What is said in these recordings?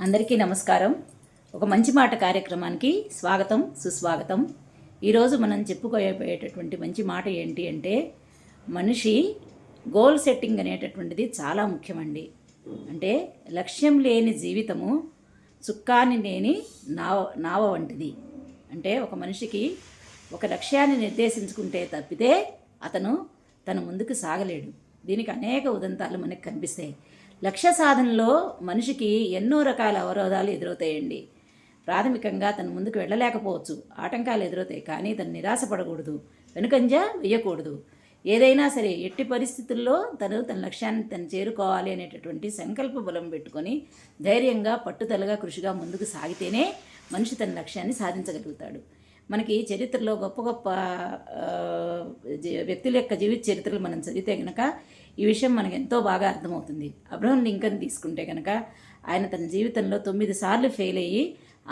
అందరికీ నమస్కారం. ఒక మంచి మాట కార్యక్రమానికి స్వాగతం, సుస్వాగతం. ఈరోజు మనం చెప్పుకోబోయేటటువంటి మంచి మాట ఏంటి అంటే, మనిషి గోల్ సెట్టింగ్ అనేటటువంటిది చాలా ముఖ్యమండి. అంటే లక్ష్యం లేని జీవితము చుక్కాని లేని నావ వంటిది. అంటే ఒక మనిషికి ఒక లక్ష్యాన్ని నిర్దేశించుకుంటే తప్పితే అతను తన ముందుకు సాగలేడు. దీనికి అనేక ఉదంతాలు మనకు కనిపిస్తాయి. లక్ష్య సాధనలో మనిషికి ఎన్నో రకాల అవరోధాలు ఎదురవుతాయండి. ప్రాథమికంగా తను ముందుకు వెళ్ళలేకపోవచ్చు, ఆటంకాలు ఎదురవుతాయి. కానీ తను నిరాశపడకూడదు, వెనుకంజ వేయకూడదు. ఏదైనా సరే ఎట్టి పరిస్థితుల్లో తన లక్ష్యాన్ని తను చేరుకోవాలి అనేటటువంటి సంకల్ప బలం పెట్టుకొని ధైర్యంగా పట్టుదలగా కృషిగా ముందుకు సాగితేనే మనిషి తన లక్ష్యాన్ని సాధించగలుగుతాడు. మనకి చరిత్రలో గొప్ప గొప్ప వ్యక్తుల యొక్క జీవిత చరిత్రలు మనం చదివితే కనుక ఈ విషయం మనకు ఎంతో బాగా అర్థమవుతుంది. అబ్రహం లింకన్ తీసుకుంటే కనుక ఆయన తన జీవితంలో 9 సార్లు ఫెయిల్ అయ్యి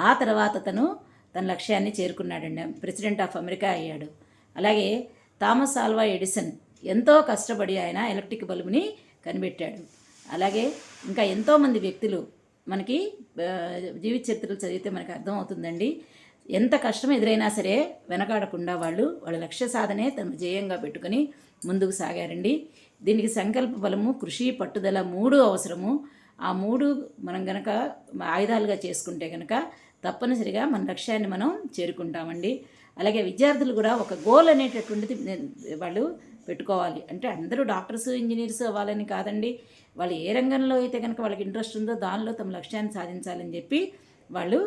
ఆ తర్వాత తన లక్ష్యాన్ని చేరుకున్నాడండి. ప్రెసిడెంట్ ఆఫ్ అమెరికా అయ్యాడు. అలాగే థామస్ ఆల్వా ఎడిసన్ ఎంతో కష్టపడి ఆయన ఎలక్ట్రిక్ బల్బుని కనిపెట్టాడు. అలాగే ఇంకా ఎంతోమంది వ్యక్తులు మనకి జీవిత చరిత్రలు చదివితే మనకు అర్థమవుతుందండి. ఎంత కష్టం ఎదురైనా సరే వెనకాడకుండా వాళ్ళ లక్ష్య సాధనే తమ జయంగా పెట్టుకొని ముందుకు సాగారండి. దీనికి సంకల్ప బలము, కృషి, పట్టుదల 3 అవసరము. ఆ 3 మనం గనక ఆయుధాలుగా చేసుకుంటే కనుక తప్పనిసరిగా మన లక్ష్యాన్ని మనం చేరుకుంటామండి. అలాగే విద్యార్థులు కూడా ఒక గోల్ అనేటటువంటిది వాళ్ళు పెట్టుకోవాలి. అంటే అందరూ డాక్టర్స్, ఇంజనీర్స్ అవ్వాలని కాదండి. వాళ్ళు ఏ రంగంలో అయితే కనుక వాళ్ళకి ఇంట్రెస్ట్ ఉందో దానిలో తమ లక్ష్యాన్ని సాధించాలని చెప్పి వాళ్ళు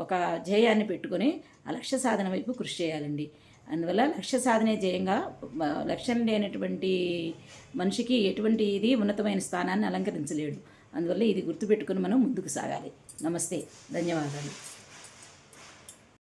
ఒక ధ్యేయాన్ని పెట్టుకొని ఆ లక్ష్య సాధన వైపు కృషి చేయాలండి. అందువల్ల లక్ష్య సాధనే ధ్యేయంగా లక్ష్యం లేనటువంటి మనిషికి ఎటువంటి ఇది ఉన్నతమైన స్థానాన్ని అలంకరించలేడు. అందువల్ల ఇది గుర్తుపెట్టుకుని మనం ముందుకు సాగాలి. నమస్తే, ధన్యవాదాలు.